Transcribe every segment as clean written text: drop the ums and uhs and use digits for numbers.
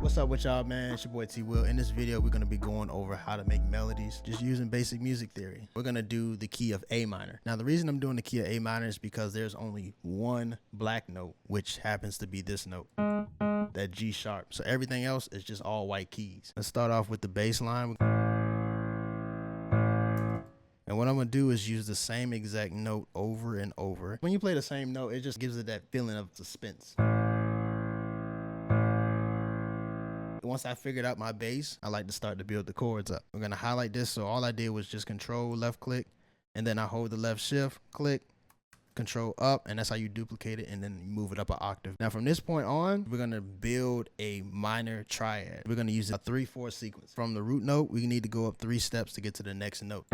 What's up with y'all, man? It's your boy TWiLL. In this video, we're gonna be going over how to make melodies just using basic music theory. We're gonna do the key of A minor. Now, the reason I'm doing the key of A minor is because there's only one black note, which happens to be this note, that G sharp. So everything else is just all white keys. Let's start off with the bass line. And what I'm gonna do is use the same exact note over and over. When you play the same note, it just gives it that feeling of suspense. Once I figured out my bass, I like to start to build the chords up. We're gonna highlight this, so all I did was just control left click, and then I hold the left shift, click, control up, and that's how you duplicate it, and then you move it up an octave. Now from this point on, we're gonna build a minor triad. We're gonna use a 3/4 sequence. From the root note, we need to go up 3 steps to get to the next note.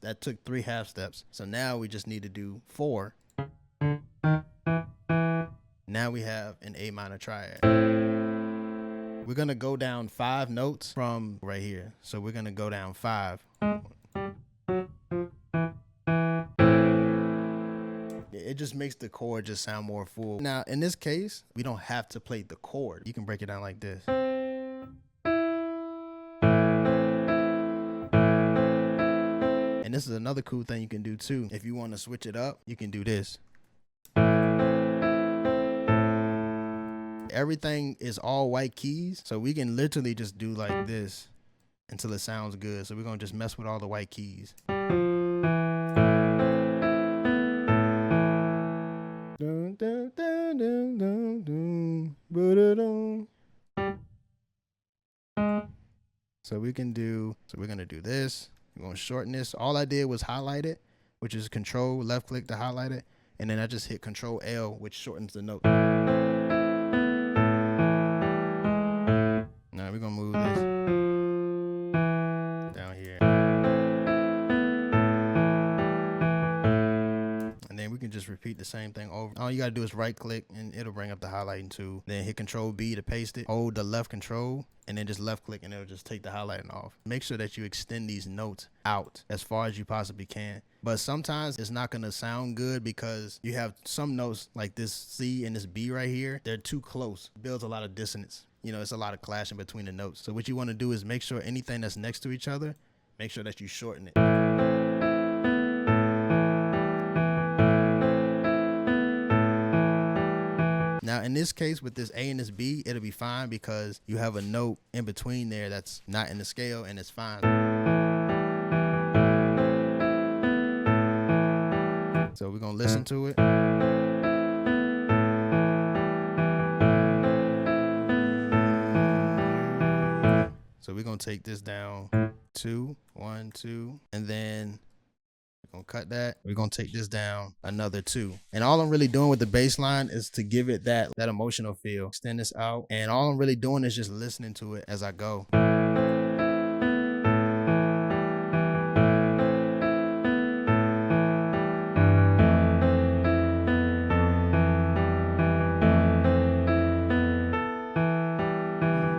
That took 3 half steps. So now we just need to do 4. Now we have an A minor triad. We're gonna go down 5 notes from right here. So we're gonna go down 5. It just makes the chord just sound more full. Now, in this case, we don't have to play the chord. You can break it down like this. And this is another cool thing you can do too. If you want to switch it up, you can do this. Everything is all white keys, so we can literally just do like this until it sounds good. So we're gonna just mess with all the white keys. So we're gonna do this. We're gonna shorten this. All I did was highlight it, which is control left click to highlight it, and then I just hit control L, which shortens the note. Now we're gonna move this down here, and then we can just repeat the same thing over. All you gotta do is right click and it'll bring up the highlighting tool. Then hit control B to paste it. Hold the left control and then just left click and it'll just take the highlighting off. Make sure that you extend these notes out as far as you possibly can. But sometimes it's not gonna sound good because you have some notes like this C and this B right here. They're too close. It builds a lot of dissonance. You know, it's a lot of clashing between the notes. So what you wanna do is make sure anything that's next to each other, make sure that you shorten it. Now, in this case, with this A and this B, it'll be fine because you have a note in between there that's not in the scale and it's fine. So we're gonna listen to it. So we're gonna take this down 2, 1, 2, and then we're gonna cut that. We're gonna take this down another 2. And all I'm really doing with the bass line is to give it that emotional feel. Extend this out. And all I'm really doing is just listening to it as I go.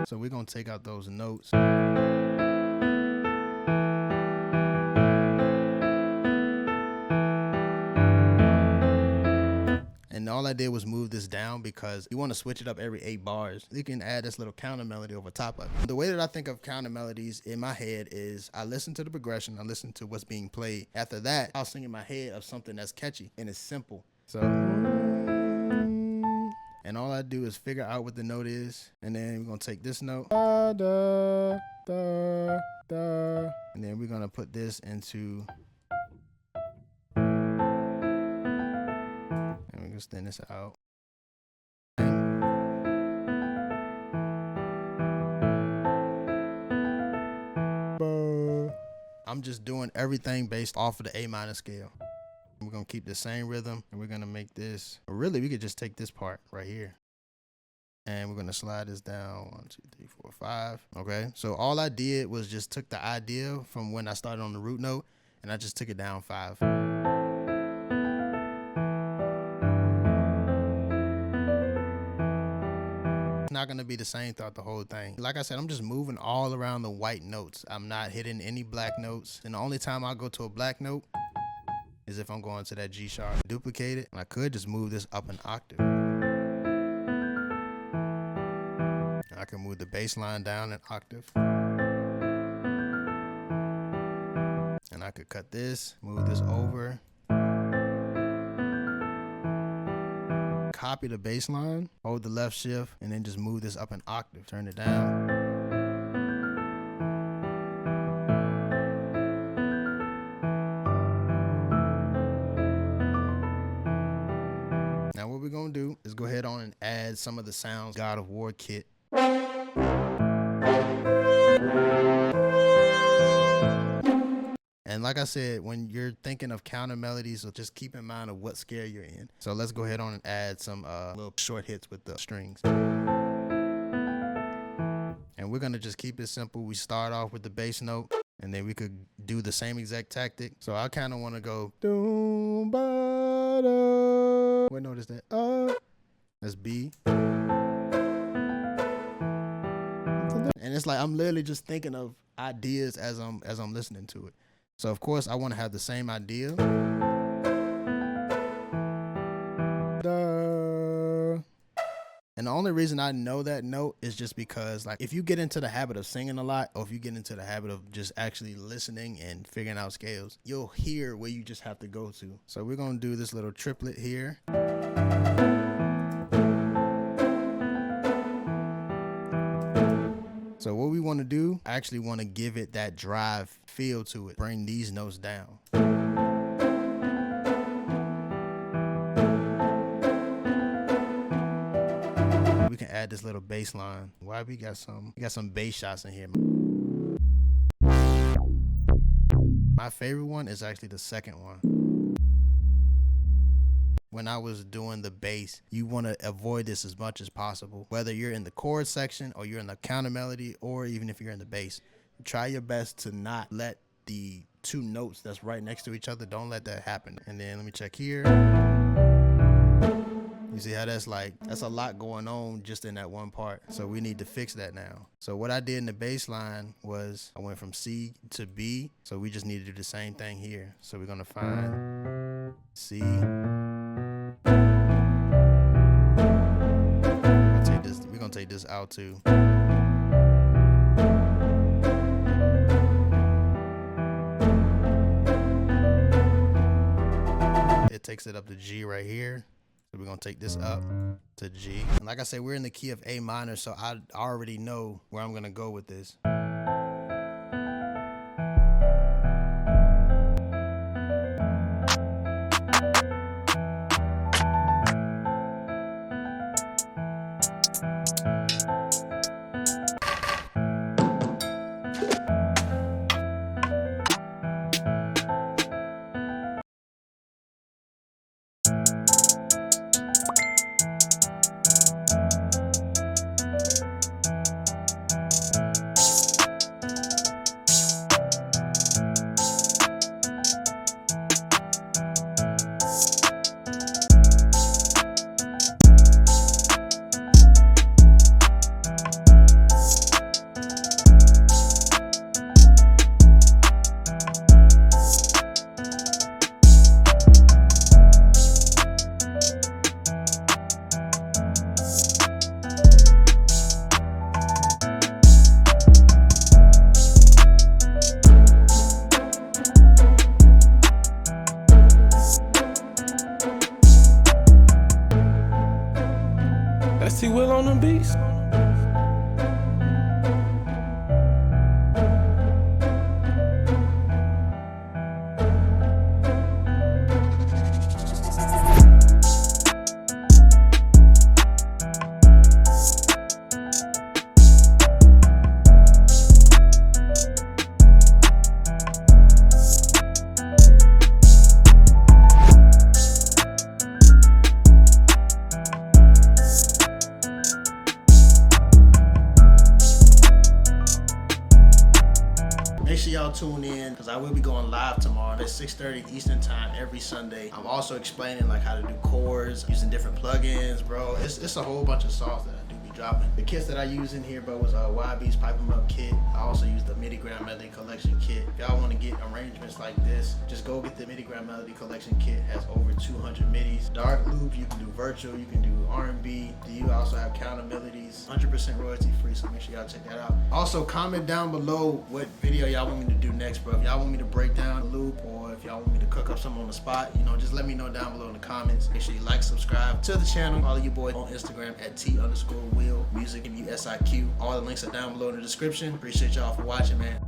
So we're gonna take out those notes. And all I did was move this down because you want to switch it up every 8 bars. You can add this little counter melody over top of it. The way that I think of counter melodies in my head is I listen to the progression, I listen to what's being played. After that, I'll sing in my head of something that's catchy and it's simple. So, and all I do is figure out what the note is, and then we're gonna take this note, da, da, da, da, and then we're gonna put this into. Extend this out. I'm just doing everything based off of the A minor scale. We're gonna keep the same rhythm and we're gonna make this, really we could just take this part right here and we're gonna slide this down 1, 2, 3, 4, 5. Okay, so all I did was just took the idea from when I started on the root note and I just took it down 5. Not gonna be the same throughout the whole thing. Like I said, I'm just moving all around the white notes. I'm not hitting any black notes. And the only time I go to a black note is if I'm going to that G sharp. Duplicate it. And I could just move this up an octave. I can move the bass line down an octave. And I could cut this, move this over. Copy the bass line, hold the left shift, and then just move this up an octave. Turn it down. Now what we're gonna do is go ahead on and add some of the sounds God of War kit. And like I said, when you're thinking of counter melodies, so just keep in mind of what scale you're in. So let's go ahead on and add some little short hits with the strings. And we're gonna just keep it simple. We start off with the bass note, and then we could do the same exact tactic. So I kind of want to go doom ba da. What note is that? That's B. And it's like I'm literally just thinking of ideas as I'm listening to it. So of course I want to have the same idea. And the only reason I know that note is just because, like, if you get into the habit of singing a lot, or if you get into the habit of just actually listening and figuring out scales, you'll hear where you just have to go to. So we're gonna do this little triplet here. So what we want to do, I actually want to give it that drive feel to it. Bring these notes down. We can add this little bass line. Why we got some bass shots in here. My favorite one is actually the second one. When I was doing the bass, you want to avoid this as much as possible. Whether you're in the chord section or you're in the counter melody, or even if you're in the bass, try your best to not let the two notes that's right next to each other, don't let that happen. And then let me check here. You see how that's a lot going on just in that one part. So we need to fix that now. So what I did in the bass line was I went from C to B. So we just need to do the same thing here. So we're gonna find C. We're gonna take this out too. It takes it up to G right here. So we're gonna take this up to G. And like I said, we're in the key of A minor, so I already know where I'm gonna go with this. TWiLL on them beats. Make sure y'all tune in, because I will be going live tomorrow at 6:30 Eastern time every Sunday. I'm also explaining like how to do chords using different plugins, bro. It's a whole bunch of sauce that I do be dropping. The kits that I use in here, bro, was YB's Pipe 'em Up kit. I also use the MIDI Grand Melody Collection kit. If y'all want to get arrangements like this, just go get the MIDI Grand Melody Collection kit. It has over 200 MIDIs. Dark loop, you can do virtual, you can do R&B. You also have counter melodies, 100% royalty free, so make sure y'all check that out. Also, comment down below what video y'all want me to do next, bro. If y'all want me to break down the loop, or if y'all want me to cook up something on the spot, you know, just let me know down below in the comments. Make sure you like, subscribe to the channel. Follow your boy on Instagram at T_Will Music, MUSIQ. All the links are down below in the description. Appreciate y'all for watching, man.